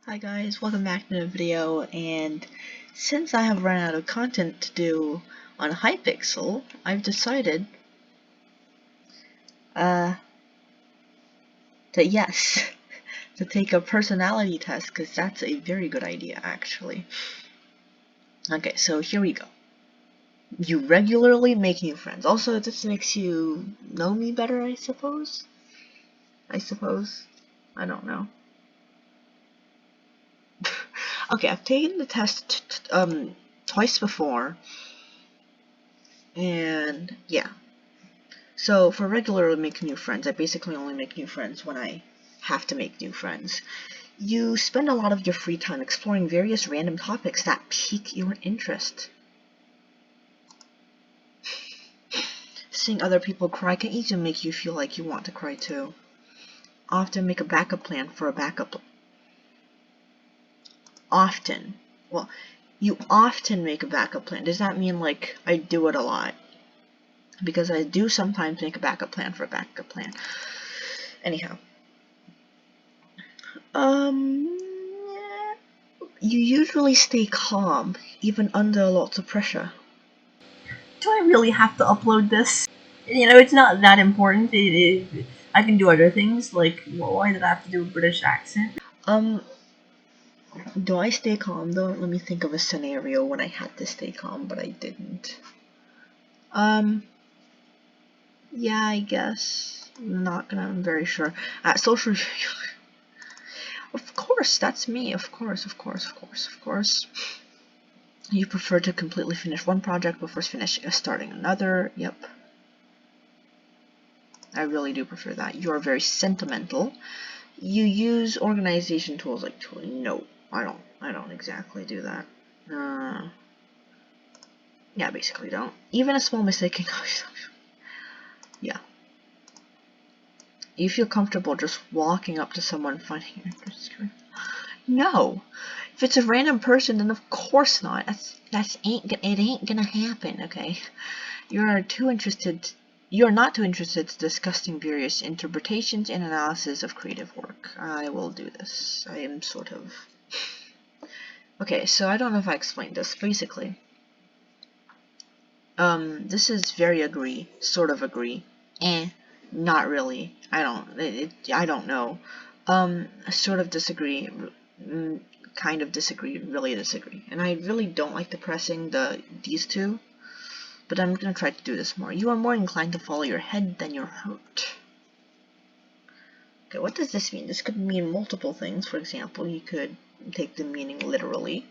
Hi guys, welcome back to the video, and since I have run out of content to do on Hypixel, I've decided to to take a personality test, because that's a very good idea actually. Okay, so here we go. You regularly make new friends. Also, this makes you know me better, I suppose? I don't know. Okay, I've taken the test twice before, and yeah. So for regularly making new friends, I basically only make new friends when I have to make new friends. You spend a lot of your free time exploring various random topics that pique your interest. Seeing other people cry can easily make you feel like you want to cry too. Often make a backup plan for a backup. Often. Well, you often make a backup plan. Does that mean like I do it a lot? Because I do sometimes make a backup plan for a backup plan. Anyhow. You usually stay calm, even under lots of pressure. Do I really have to upload this? You know, it's not that important. I can do other things, like, why did I have to do a British accent? Do I stay calm though? Let me think of a scenario when I had to stay calm, but I didn't. Yeah, I guess. I'm very sure. At social Of course, that's me. Of course. You prefer to completely finish one project before starting another. Yep. I really do prefer that. You're very sentimental. You use organization tools like no, I don't exactly do that. Yeah, basically don't. Even a small mistake can cause yeah. You feel comfortable just walking up to someone finding your interest. No. If it's a random person, then of course not. It ain't gonna happen, okay? You're not too interested in discussing various interpretations and analysis of creative work. I will do this. I am sort of... Okay, so I don't know if I explained this. Basically, this is very agree, sort of agree. Not really. I don't know. Sort of disagree, kind of disagree, really disagree. And I really don't like depressing these two, but I'm going to try to do this more. You are more inclined to follow your head than your heart. Okay, what does this mean? This could mean multiple things. For example, you could take the meaning literally.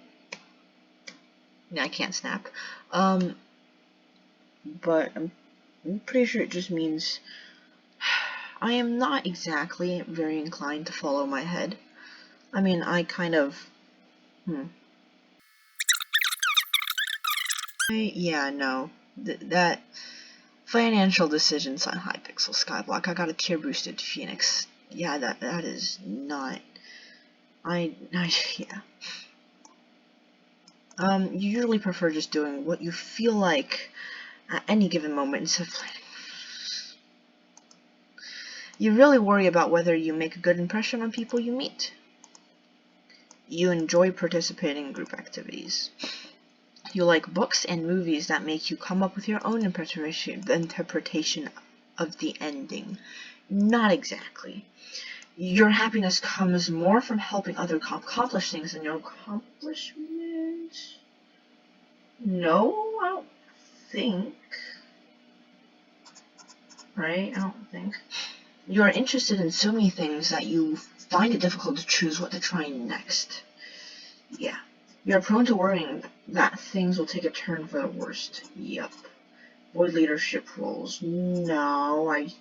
Yeah, I can't snap. But I'm pretty sure it just means I am not exactly very inclined to follow my head. I mean, I kind of... Yeah, no. That... Financial decisions on Hypixel Skyblock. I got a tier boosted Phoenix. Yeah, that is not... yeah. You usually prefer just doing what you feel like at any given moment instead of planning. You really worry about whether you make a good impression on people you meet. You enjoy participating in group activities. You like books and movies that make you come up with your own interpretation of the ending. Not exactly. Your happiness comes more from helping others accomplish things than your accomplishment. No, I don't think. Right? I don't think. You are interested in so many things that you find it difficult to choose what to try next. Yeah. You are prone to worrying that things will take a turn for the worst. Yep. Avoid leadership roles. No, I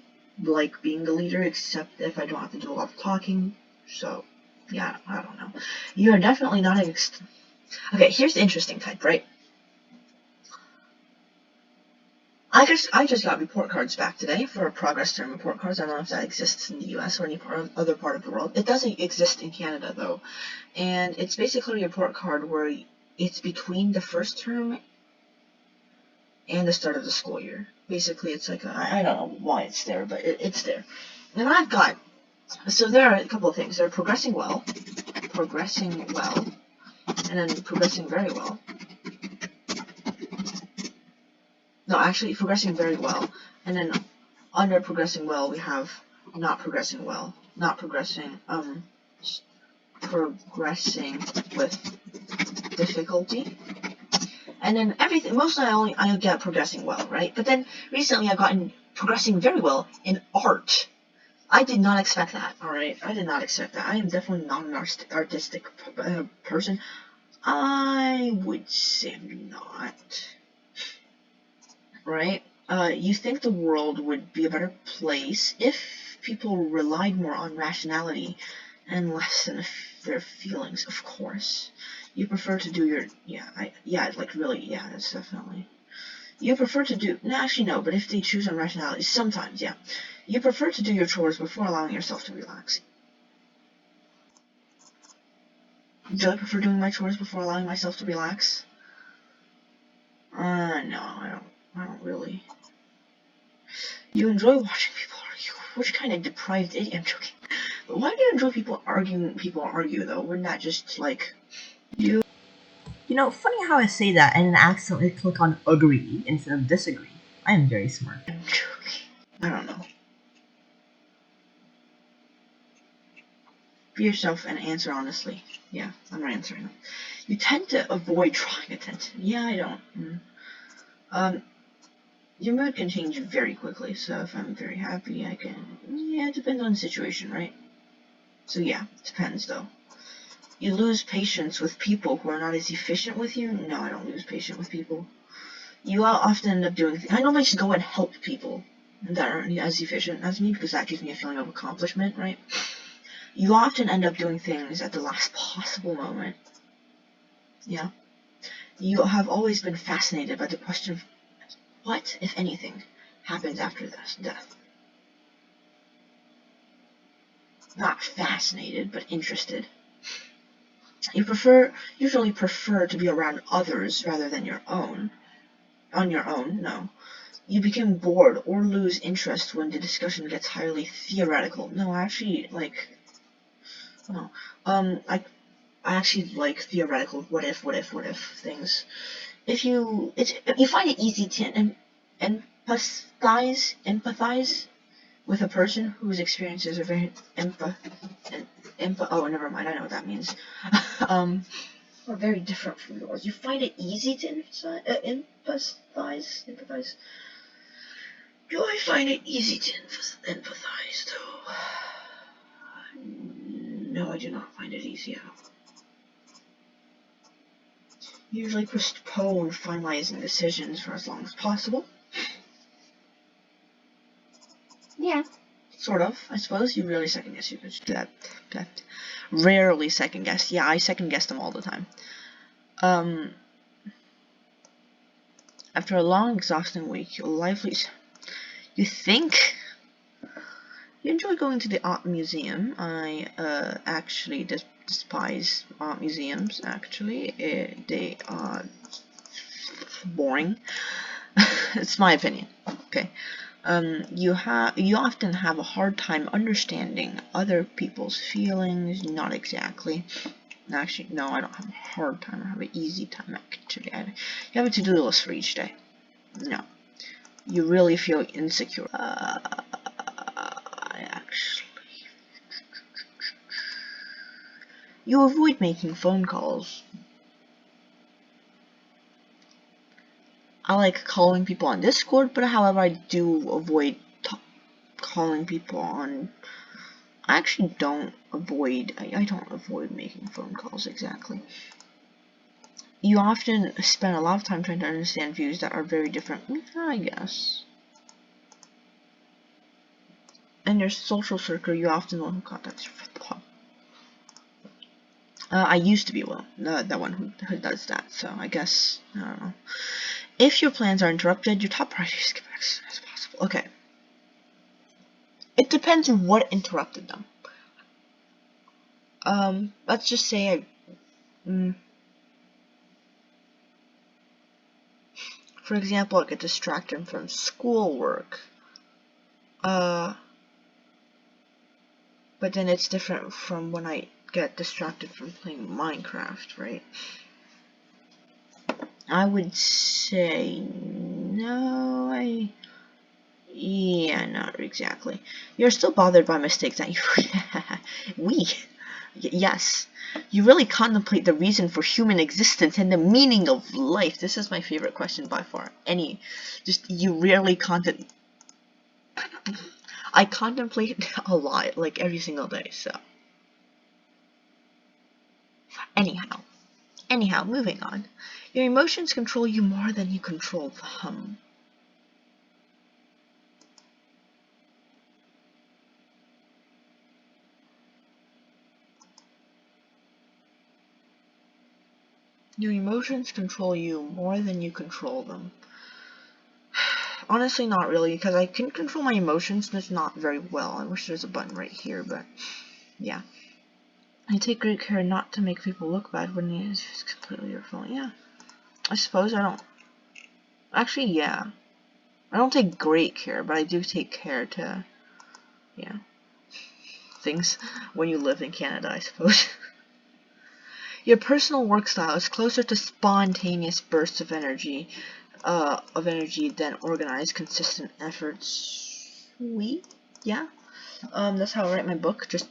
like being the leader, except if I don't have to do a lot of talking. So, yeah, I don't know. You are definitely not an okay, here's the interesting type, right? I just got report cards back today for progress term report cards. I don't know if that exists in the US or any other part of the world. It doesn't exist in Canada, though. And it's basically a report card where it's between the first term and the start of the school year. Basically, it's like, I don't know why it's there, but it's there. And I've got So there are a couple of things. They're progressing well, and then progressing very well. No, actually, progressing very well, and then under progressing well, we have not progressing well, not progressing, progressing with difficulty, and then everything. Mostly, I get progressing well, right? But then recently, I've gotten progressing very well in art. I did not expect that. All right, I did not expect that. I am definitely not an artistic person. I would say I'm not. Right? You think the world would be a better place if people relied more on rationality and less on their feelings, of course. You prefer to do your, that's definitely. You prefer to do, no, actually no, but if they choose on rationality, sometimes, yeah. You prefer to do your chores before allowing yourself to relax. Do I prefer doing my chores before allowing myself to relax? No, I don't really. You enjoy watching people argue. Which kind of deprived idiot? I'm joking. But why do you enjoy people argue though? Wouldn't that just like you? You know, funny how I say that and then accidentally click on agree instead of disagree. I am very smart. I'm joking. I don't know. Be yourself and answer honestly. Yeah, I'm answering. You tend to avoid drawing attention. Yeah, I don't. Your mood can change very quickly, so if I'm very happy, I can... Yeah, it depends on the situation, right? So yeah, it depends, though. You lose patience with people who are not as efficient with you? No, I don't lose patience with people. You often end up doing... I normally just go and help people that aren't as efficient as me, because that gives me a feeling of accomplishment, right? You often end up doing things at the last possible moment. Yeah. You have always been fascinated by the question of what, if anything, happens after this death. Not fascinated, but interested. You usually prefer to be around others rather than your own. On your own, no. You become bored or lose interest when the discussion gets highly theoretical. No, actually, no. I actually like theoretical what if things. If you find it easy to empathize with a person whose experiences are very oh, never mind, I know what that means. Are very different from yours. You find it easy to empathize. Do I find it easy to empathize, though? No, I do not find it easy at all. Usually postpone finalizing decisions for as long as possible. Yeah, sort of, I suppose. You really second guess. You could do that. Rarely second guess. Yeah, I second guess them all the time. After a long, exhausting week, you think you enjoy going to the art museum. I actually despise art museums. Actually, they are boring. It's my opinion. Okay. You often have a hard time understanding other people's feelings. Not exactly. Actually, no, I don't have a hard time. I have an easy time, actually. You have a to-do list for each day. No. You really feel insecure. You avoid making phone calls. I like calling people on Discord, but however, I do avoid calling people on... I actually don't avoid... I don't avoid making phone calls, exactly. You often spend a lot of time trying to understand views that are very different, I guess. In your social circle, you often the one who contacts your club. I used to be the one who does that, so I guess, I don't know. If your plans are interrupted, your top priority is to get back as soon as possible. Okay. It depends on what interrupted them. Let's just say for example, I get distracted from schoolwork. But then it's different from when I get distracted from playing Minecraft, right? I would say no, yeah, not exactly. You're still bothered by mistakes that yes. You really contemplate the reason for human existence and the meaning of life. This is my favorite question by far. You rarely I contemplate a lot, like every single day, so. Anyhow, moving on. Your emotions control you more than you control them. Your emotions control you more than you control them. Honestly, not really, because I can control my emotions, just not very well. I wish there's a button right here, but yeah. I take great care not to make people look bad when it's completely your fault. Yeah. I suppose I don't. Actually, yeah. I don't take great care, but I do take care to, yeah, things when you live in Canada, I suppose. Your personal work style is closer to spontaneous bursts of energy than organized, consistent efforts. Yeah. That's how I write my book. Just,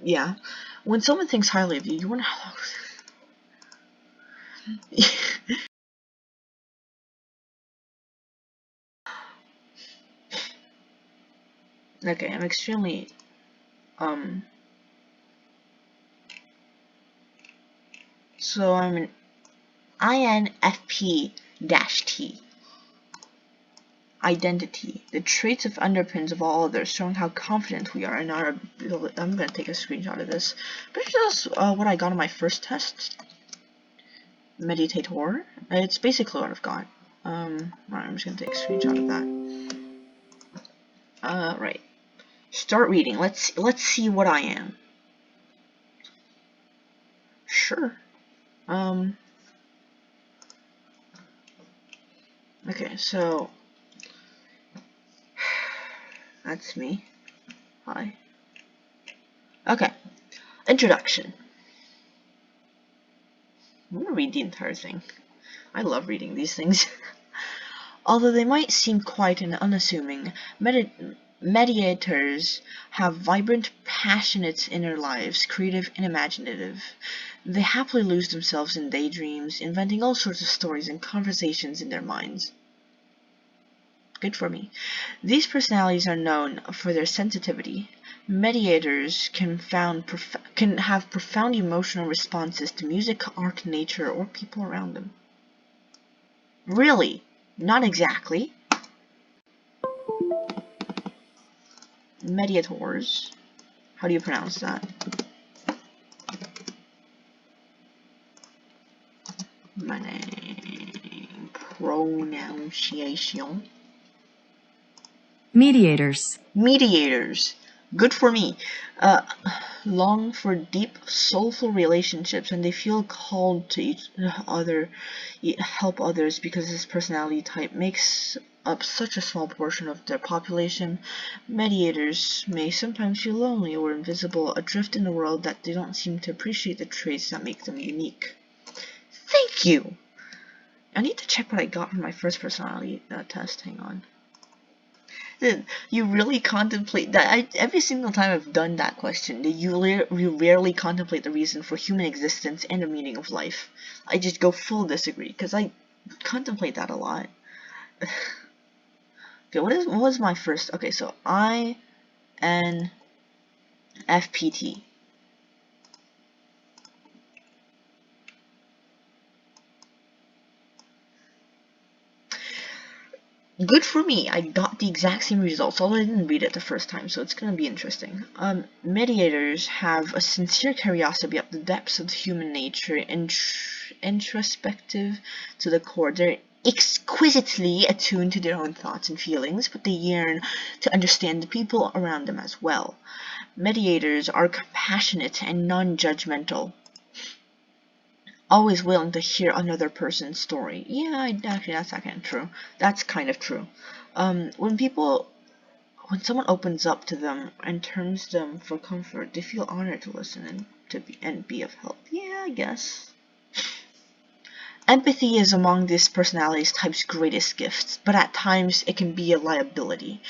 yeah. When someone thinks highly of you, you wonder how. Okay, I'm extremely, so I'm an INFP-T. Identity, the traits of underpins of all others, showing how confident we are in our ability. I'm going to take a screenshot of this. Pretty sure that's what I got on my first test. Meditator. It's basically what I've got. Right, I'm just going to take a screenshot of that. Right. Start reading. Let's see what I am. Sure. Okay, so that's me. Hi. Okay. Introduction. I'm gonna read the entire thing. I love reading these things. Although they might seem quiet and unassuming, mediators have vibrant, passionate inner lives, creative and imaginative. They happily lose themselves in daydreams, inventing all sorts of stories and conversations in their minds. Good for me. These personalities are known for their sensitivity. Mediators can have profound emotional responses to music, art, nature, or people around them. Really? Not exactly. Mediators. How do you pronounce that? My name. Pronunciation. Mediators. Mediators. Good for me. Long for deep, soulful relationships, and they feel called to each other, help others, because this personality type makes up such a small portion of their population. Mediators may sometimes feel lonely or invisible, adrift in a world that they don't seem to appreciate the traits that make them unique. Thank you! I need to check what I got from my first personality test. Hang on. You really contemplate that. Every single time I've done that question, you rarely contemplate the reason for human existence and the meaning of life. I just go full disagree, because I contemplate that a lot. Okay, what was my first? Okay, so INFPT. Good for me, I got the exact same results, although I didn't read it the first time, so it's gonna be interesting. Mediators have a sincere curiosity about the depths of human nature, introspective to the core. They're exquisitely attuned to their own thoughts and feelings, but they yearn to understand the people around them as well. Mediators are compassionate and non-judgmental, always willing to hear another person's story. Yeah, actually, that's kind of true. That's kind of true. When people when someone opens up to them and turns them for comfort, they feel honored to listen and be of help. Yeah, I guess. Empathy is among this personality type's greatest gifts, but at times it can be a liability.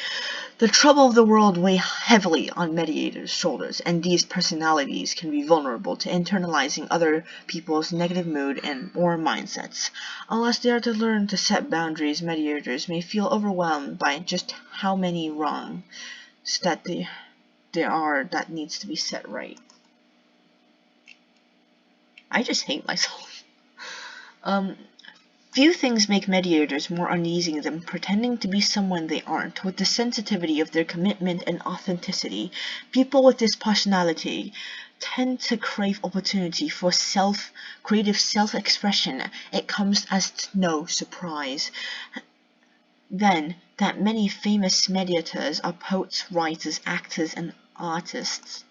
The trouble of the world weigh heavily on mediators' shoulders, and these personalities can be vulnerable to internalizing other people's negative mood or mindsets. Unless they are to learn to set boundaries, mediators may feel overwhelmed by just how many wrongs that there are that needs to be set right. I just hate myself. Few things make mediators more uneasy than pretending to be someone they aren't. With the sensitivity of their commitment and authenticity, people with this personality tend to crave opportunity for creative self-expression. It comes as no surprise then that many famous mediators are poets, writers, actors, and artists.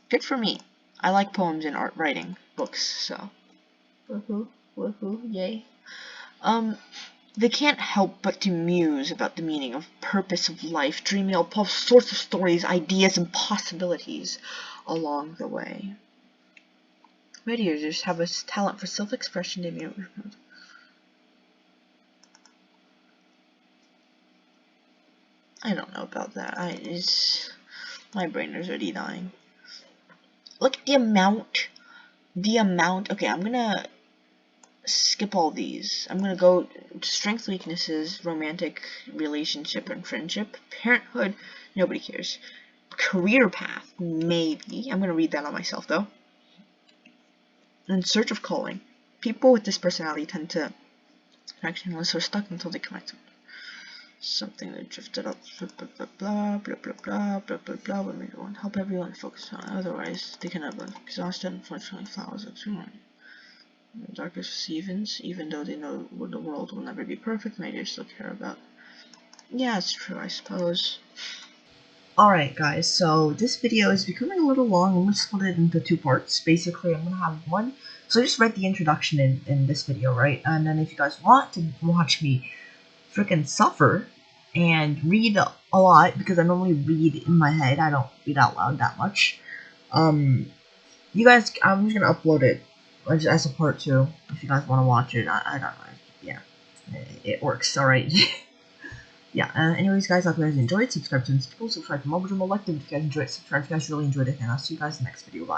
Good for me. I like poems and art writing books, so woohoo, yay. They can't help but to muse about the meaning of purpose of life, dreaming up all sorts of stories, ideas, and possibilities along the way. Mediators have a talent for self-expression. I don't know about that. My brain is already dying. Look at the amount. Okay, I'm gonna skip all these. I'm gonna go strengths, weaknesses, romantic relationship and friendship, parenthood, nobody cares. Career path, maybe. I'm gonna read that on myself though. In search of calling. People with this personality tend to actionless or stuck until they connect something that drifted up, blah blah blah blah blah blah blah blah blah. But maybe won't help everyone focus on. Otherwise, they can have been exhausted. Unfortunately, flowers are too long. The darkest even though they know the world will never be perfect, maybe they still care about. Yeah, it's true, I suppose. Alright guys, so this video is becoming a little long. I'm going to split it into 2 parts. Basically, I'm going to have one. So I just read the introduction in this video, right? And then if you guys want to watch me freaking suffer and read a lot, because I normally read in my head, I don't read out loud that much. You guys, I'm just going to upload it as a part 2 if you guys want to watch it. I don't know. Yeah, it works, alright. Yeah, anyways guys, I hope you guys enjoyed. Subscribe to this channel, subscribe to Mobile, like them if you guys enjoyed, subscribe if you guys really enjoyed it, and I'll see you guys in the next video. Bye.